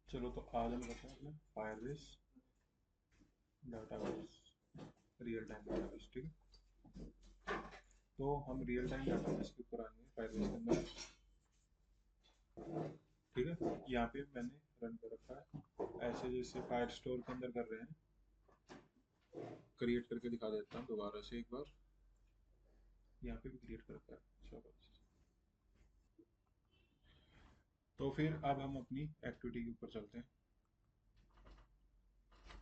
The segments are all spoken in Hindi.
चलो तो आज हम करते हैं अपना Firebase database, real time database. ठीक है, तो हम रियल टाइम डाटाबेस के ऊपर आएंगे फायरबेस के अंदर। ठीक है, यहाँ पे मैंने रन कर रखा है ऐसे जैसे फायर स्टोर के अंदर कर रहे हैं। क्रिएट करके दिखा देता हूँ दोबारा से एक बार। यहाँ पे भी क्रिएट कर रखा है। चलो, तो फिर अब हम अपनी एक्टिविटी के ऊपर चलते हैं,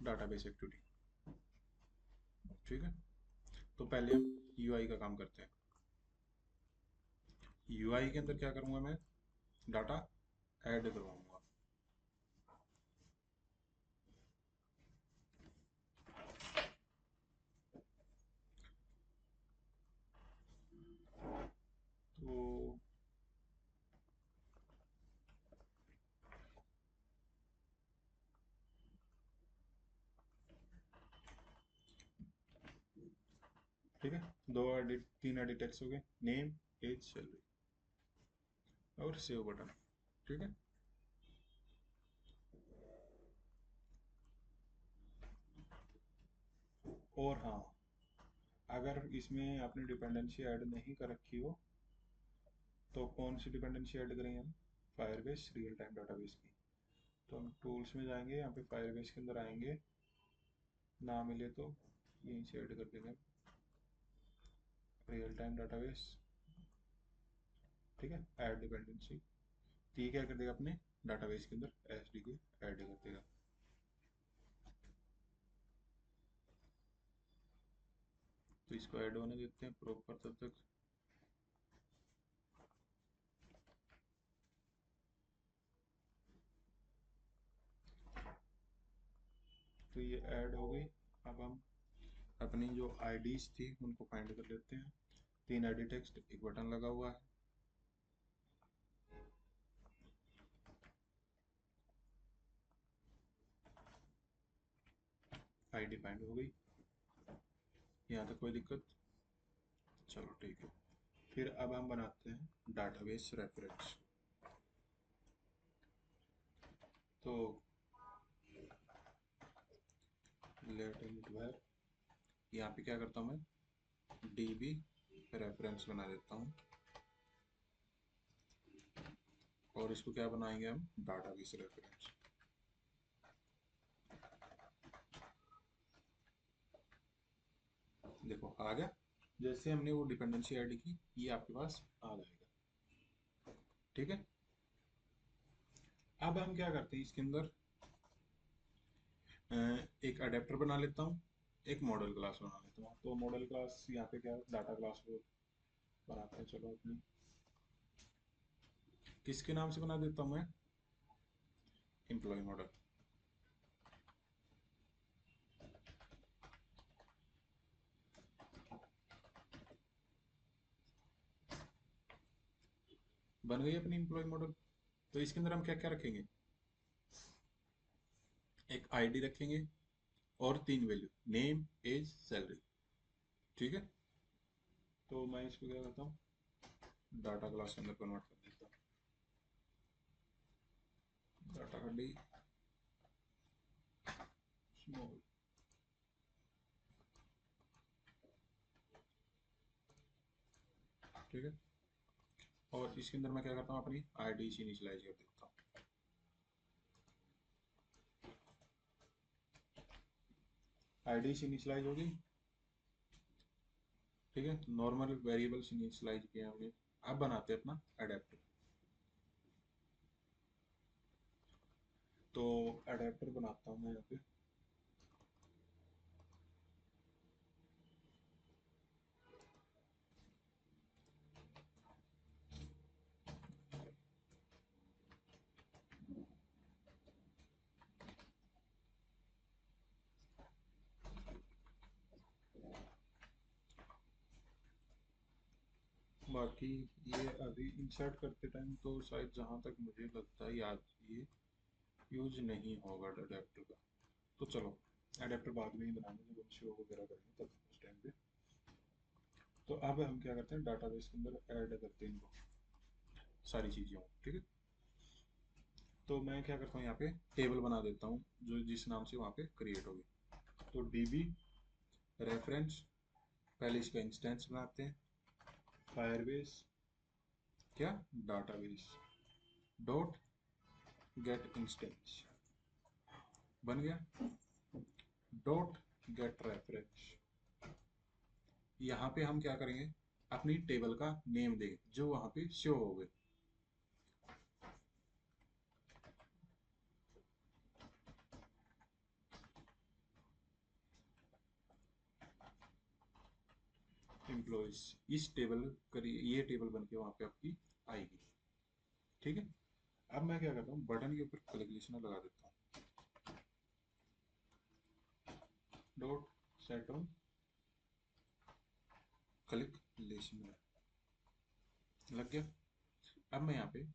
डाटाबेस एक्टिविटी। ठीक है, तो पहले हम यूआई का काम करते हैं। यूआई के अंदर क्या करूंगा मैं, डाटा ऐड करवाऊंगा। तो ठीक है, दो एडिट तीन एडिट टेक्स्ट हो गए, नेम, एज, सैलरी और सेव बटन। ठीक है, और हाँ, अगर इसमें आपने डिपेंडेंसी ऐड नहीं कर रखी हो तो कौन सी डिपेंडेंसी ऐड करेंगे हम, फायरबेस रियल टाइम डाटाबेस की। तो हम टूल्स में जाएंगे, यहाँ पे फायरबेस के अंदर आएंगे, ना मिले तो यहीं से ऐड कर देंगे रियल टाइम डाटाबेस। ठीक है, ऐड डिपेंडेंसी, ठीक है, कर देगा अपने डाटाबेस के अंदर एस डी के ऐड कर देगा। तो इसको ऐड होने देते हैं प्रॉपर तब तक। तो ये ऐड हो गई। अब हम अपनी जो आईडीज थी उनको फाइंड कर लेते हैं। तीन आईडी टेक्स्ट, एक बटन लगा हुआ है। आईडी फाइंड हो गई, यहाँ तक कोई दिक्कत। चलो ठीक है, फिर अब हम बनाते हैं डाटाबेस रेफरेंस। तो लेट इट वेयर, यहाँ पे क्या करता हूँ मैं, डीबी रेफरेंस बना देता हूँ। और इसको क्या बनाएंगे हम, डाटाबेस रेफरेंस। देखो आ गया, जैसे हमने वो डिपेंडेंसी ऐड की ये आपके पास आ जाएगा। ठीक है, अब हम क्या करते हैं इसके अंदर, एक अडेप्टर बना लेता हूँ, एक मॉडल क्लास बना लेता हूँ। तो मॉडल क्लास यहाँ पे क्या, डाटा क्लास को बनाते हैं। चलो अपनी किसके नाम से बना देता हूँ मैं, एम्प्लॉय मॉडल। बन गई अपनी एम्प्लॉय मॉडल। तो इसके अंदर हम क्या क्या रखेंगे, एक आईडी रखेंगे और तीन वैल्यू, नेम, एज, सैलरी। ठीक है, तो मैं इसको क्या करता हूँ, डाटा क्लास के अंदर कन्वर्ट कर देता हूँ। डाटा का डी स्मॉल। ठीक है, और इसके अंदर मैं क्या करता हूँ, अपनी आईडी से इनिशियलाइज कर देता हूँ। आईडी से इनिशियलाइज होगी। ठीक है, नॉर्मल वेरिएबल से इनिशियलाइज किया हमने। अब बनाते हैं अपना अडेप्टर। तो अडेप्टर बनाता हूँ मैं यहाँ पे। बाकी ये अभी इंसर्ट करते टाइम तो शायद जहाँ तक मुझे लगता है याद, ये यूज नहीं होगा अडेप्टर का। तो चलो अडेप्टर बाद में ही बनाएंगे जब हम शो वगैरह करेंगे तब उस टाइम पे। तो अब हम क्या करते हैं, डाटाबेस के अंदर ऐड करते हैं इनको सारी चीज़ों। ठीक है, तो मैं क्या करता हूँ, यहाँ पे टेबल बना देता हूँ जो जिस नाम से वहाँ पे क्रिएट होगी। तो डीबी रेफरेंस, पहले इसका इंस्टेंस बनाते हैं, फायरबेस क्या डाटाबेस डॉट गेट इंस्टेंस बन गया, डॉट गेट रेफरेंस। यहाँ पे हम क्या करेंगे, अपनी टेबल का नेम देंगे जो वहाँ पे शो हो गए। एम्प्लॉयज, इस टेबल करिए, ये टेबल बन के वहाँ पे आपकी आएगी। ठीक है, अब मैं क्या करता हूँ, बटन के ऊपर क्लिक लिस्टनर लगा देता हूँ, dot set on click listener लग गया। अब मैं यहाँ पे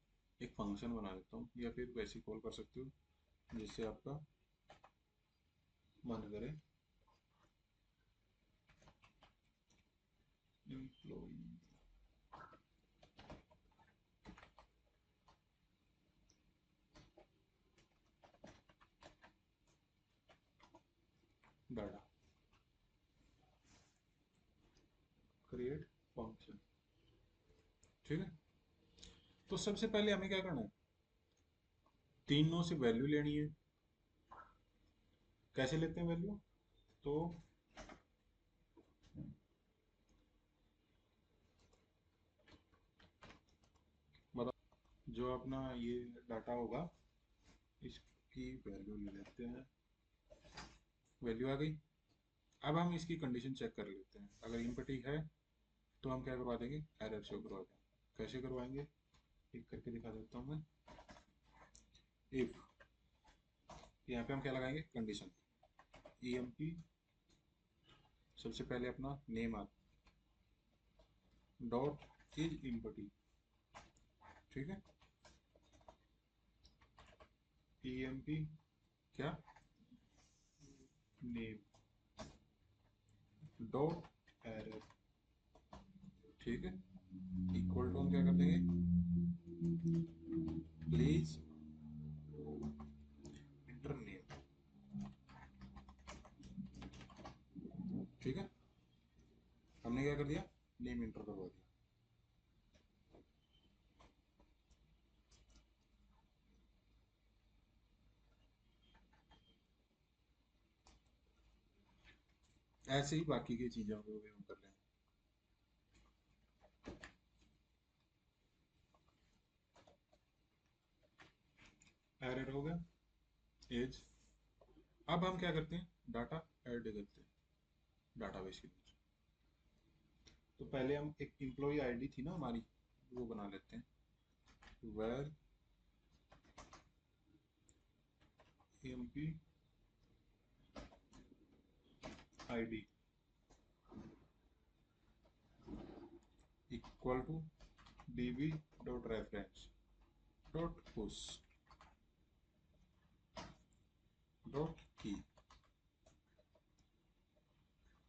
एक फंक्शन बना देता हूँ, या फिर वैसे कॉल कर सकते हो जिससे आपका मन करे। Employee data create function. ठीक है, तो सबसे पहले हमें क्या करना है, तीनों से वैल्यू लेनी है। कैसे लेते हैं वैल्यू, तो जो अपना ये डाटा होगा इसकी वैल्यू ले लेते हैं, वैल्यू आ गई। अब हम इसकी कंडीशन चेक कर लेते हैं, अगर इनपुट है तो हम क्या करवा देंगे, एरर शो करवा देंगे। कैसे करवाएंगे, एक करके दिखा देता हूँ मैं। इफ, यहाँ पे हम क्या लगाएंगे, कंडीशन ई एम पी, सबसे पहले अपना नेम आ डॉट इज इनपुट। ठीक है, ई एम पी क्या नेम डॉट एरर। ठीक है, इक्वल टू हम क्या कर देंगे, प्लीज इंटर नेम। ठीक है, हमने क्या कर दिया, नेम इंटर करवा दिया। ऐसे ही बाकी की चीजों को भी हम कर लेंगे। एरर हो गया, एज। अब हम क्या करते हैं, डाटा ऐड करते हैं डाटाबेस के अंदर। तो पहले हम एक एम्प्लॉय आईडी थी ना हमारी, वो बना लेते हैं, where MP ID equal to db dot reference dot push dot key.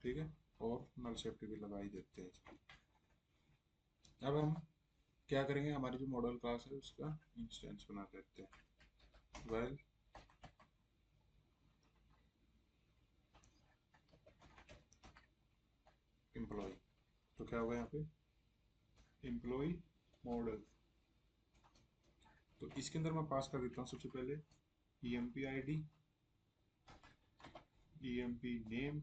ठीक है, और नल सेफ्टी भी लगा ही देते हैं इसकी। अब हम क्या करेंगे, हमारी जो मॉडल क्लास है उसका इंस्टेंस बना देते हैं, वेल एम्प्लॉय। तो क्या होगा यहाँ पे, एम्प्लॉय मॉडल। तो इसके अंदर मैं पास कर देता हूँ सबसे पहले E M P I D, E M P name,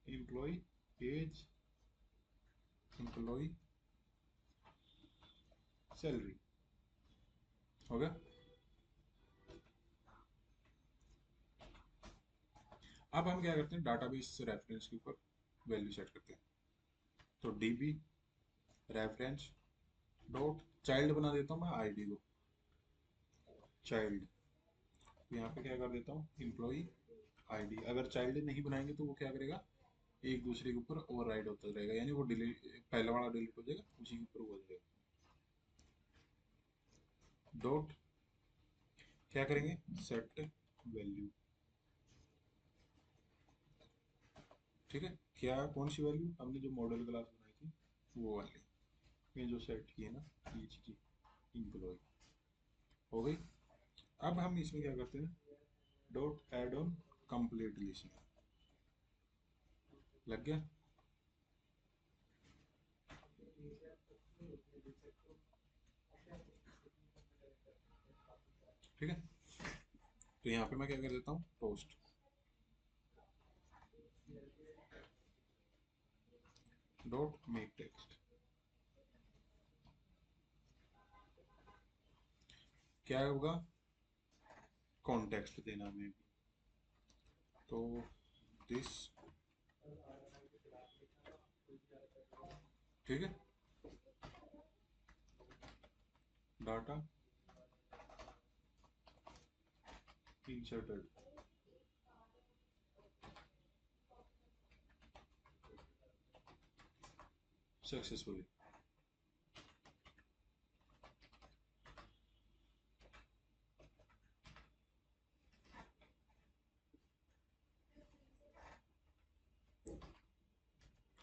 employee age, employee salary. हो गया। अब हम क्या करते हैं, डाटाबेस रेफरेंस के ऊपर वैल्यू सेट करते हैं। तो डीबी रेफरेंस डॉट चाइल्ड बना देता हूँ मैं आईडी को, चाइल्ड। तो यहाँ पे क्या कर देता हूँ, एम्प्लॉय आईडी। अगर चाइल्ड नहीं बनाएंगे तो वो क्या करेगा, एक दूसरे के ऊपर ओवरराइड होता रहेगा, यानी वो डिलीट, पहला वाला डिलीट हो जाएगा, उसी के ऊपर वो हो जाएगा। डॉट क्या करेंगे, सेट वैल्यू। ठीक है, क्या कौन सी वैल्यू, हमने जो मॉडल क्लास बनाई थी वो वाली, ये जो सेट की है ना, ये चीज़ एम्प्लॉय हो गई। अब हम इसमें क्या करते हैं, dot add on complete list लग गया। ठीक है, तो यहाँ पे मैं क्या कर देता हूँ, पोस्ट डॉट मेक टेक्स्ट। क्या होगा, कॉन्टेक्स्ट देना हमें, तो दिस, ठीक है, data inserted successfully.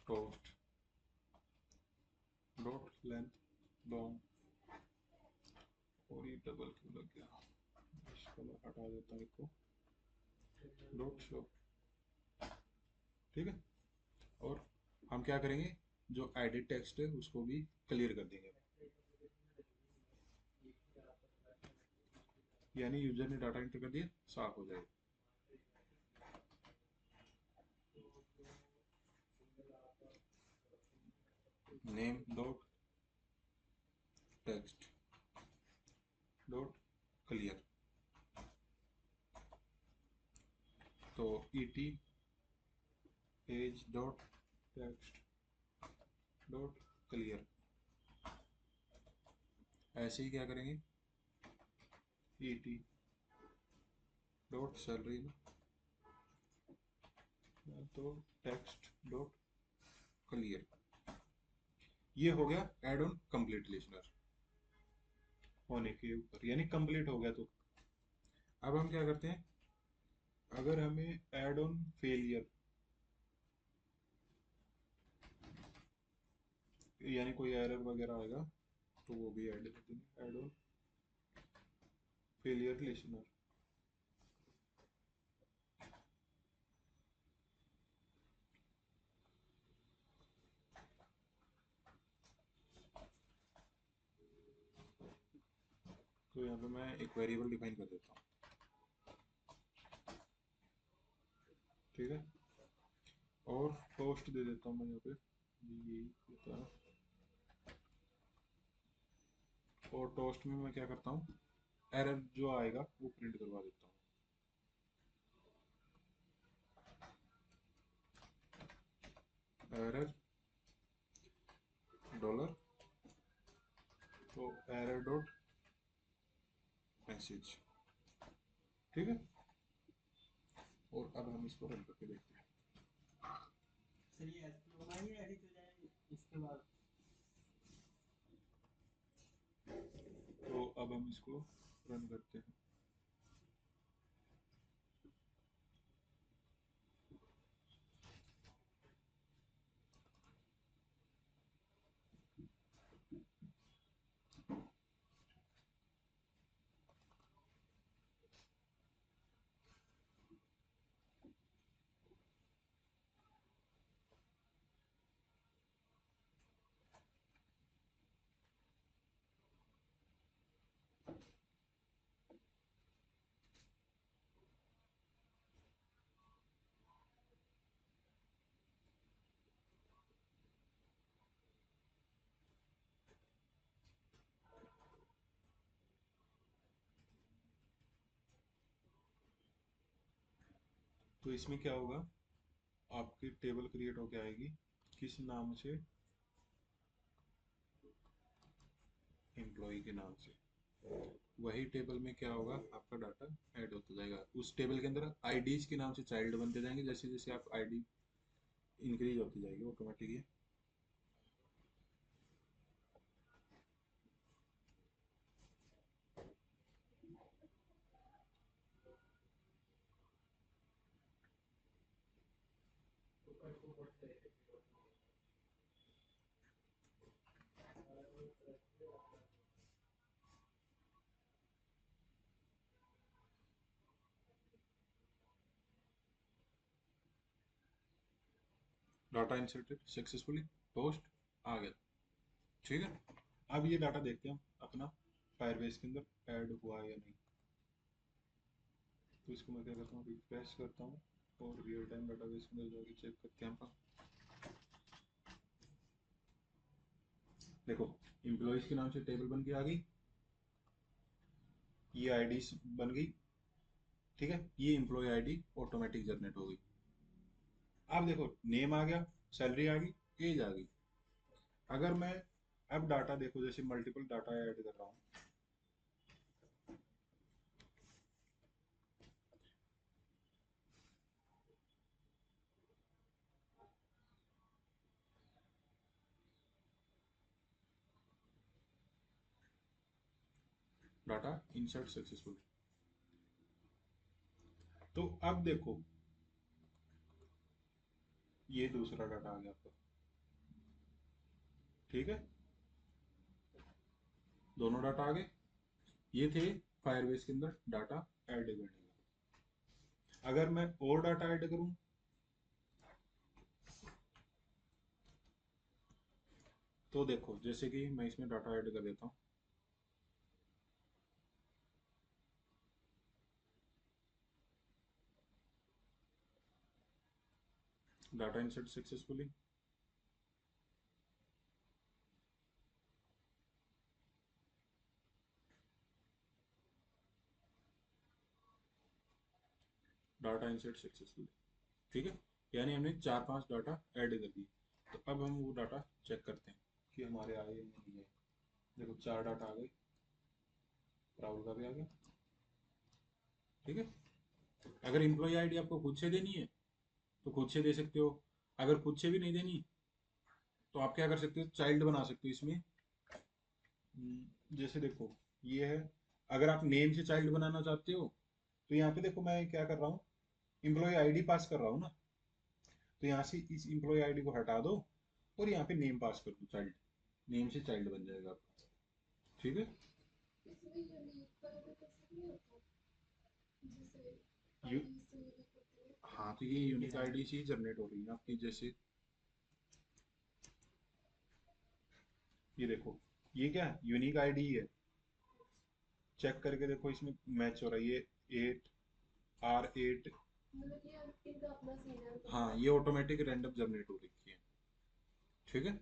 Post dot length long, और ये डबल क्यों लग गया, इसको मैं हटा देता हूँ इसको, डॉट शो। ठीक है, और हम क्या करेंगे, जो एडिट टेक्स्ट है उसको भी क्लियर कर देंगे, यानी यूजर ने डाटा एंटर कर दिया, साफ हो जाएगा। Name dot text dot clear, तो ET page dot text dot clear. ऐसे ही क्या करेंगे, ईटी डॉट सैलरी, तो टेक्स्ट डॉट क्लियर। ये हो गया एड ऑन कंप्लीट लिस्नर होने के ऊपर, यानी कंप्लीट हो गया। तो अब हम क्या करते हैं, अगर हमें एड ऑन फेलियर, यानी कोई एरर वगैरह आएगा, तो वो भी ऐड कर देंगे, एड ऑन फेलियर लिसनर। तो यहाँ पे मैं एक वेरिएबल डिफाइन कर देता हूँ, ठीक है, और टोस्ट दे देता हूँ मैं यहाँ पे, यही होता है। और टोस्ट में मैं क्या करता हूँ, एरर जो आएगा वो प्रिंट करवा देता हूँ, एरर डॉलर, तो एरर डॉट मैसेज। ठीक है, और अब हम इसको रन करके देखते हैं। तो अब हम इसको रन करते हैं। तो इसमें क्या होगा, आपकी टेबल क्रिएट होके आएगी, किस नाम से, एम्प्लॉय के नाम से। वही टेबल में क्या होगा, आपका डाटा ऐड होता जाएगा, उस टेबल के अंदर आईडीज के नाम से चाइल्ड बनते जाएंगे, जैसे जैसे आप आईडी इंक्रीज होती जाएगी automatically. Data inserted successfully, post आ गया। ठीक है, अब ये डाटा देखते हैं हम अपना फायरबेस के अंदर ऐड हुआ है या नहीं। तो इसको मैं क्या करता हूँ, रिफ्रेश करता हूँ और रियल टाइम डाटाबेस के अंदर जाके चेक करते हैं अपन। देखो, एम्प्लॉइज के नाम से टेबल बन के आ गई, ये आईडी बन गई। ठीक है, ये एम्प्लॉय आईडी ऑटोमेटिक जनरेट हो गई। अब देखो, नेम आ गया, सैलरी आ गई, एज आ गई। अगर मैं अब डाटा देखो, जैसे मल्टीपल डाटा ऐड कर रहा हूँ, डाटा इंसर्ट सक्सेसफुल। तो अब देखो, ये दूसरा डाटा आ गया आपका। ठीक है, दोनों डाटा आ गए। ये थे फायरबेस के अंदर डाटा ऐड करने का। अगर मैं और डाटा ऐड करूं, तो देखो, जैसे कि मैं इसमें डाटा ऐड कर देता हूँ। Data insert successfully. Data insert successfully. ठीक है, यानी हमने 4-5 डाटा ऐड कर दिए। तो अब हम वो डाटा चेक करते हैं कि हमारे आए या नहीं आए। देखो, 4 डाटा आ गए, राहुल का भी आ गया। ठीक है, अगर एम्प्लॉय आईडी आपको खुद से देनी है तो खुद से दे सकते हो। अगर खुद से भी नहीं देनी तो आप क्या कर सकते हो, चाइल्ड बना सकते हो इसमें। जैसे देखो, ये है, अगर आप नेम से चाइल्ड बनाना चाहते हो तो यहाँ पे देखो, मैं क्या कर रहा हूँ, एम्प्लॉय आईडी पास कर रहा हूँ ना। तो यहाँ से इस एम्प्लॉय आईडी को हटा दो और यहाँ पे नेम पास कर दो, चाइल्ड। नेम से चाइल्ड बन जाएगा आपका। ठीक है, यू हाँ, तो ये यूनिक आईडी से जनरेट हो रही है आपकी। जैसे ये देखो, ये क्या है, यूनिक आईडी है। चेक करके देखो, इसमें मैच हो रहा है ये 8R8। हाँ, ये ऑटोमेटिक रैंडम जनरेट हो रही है। ठीक है,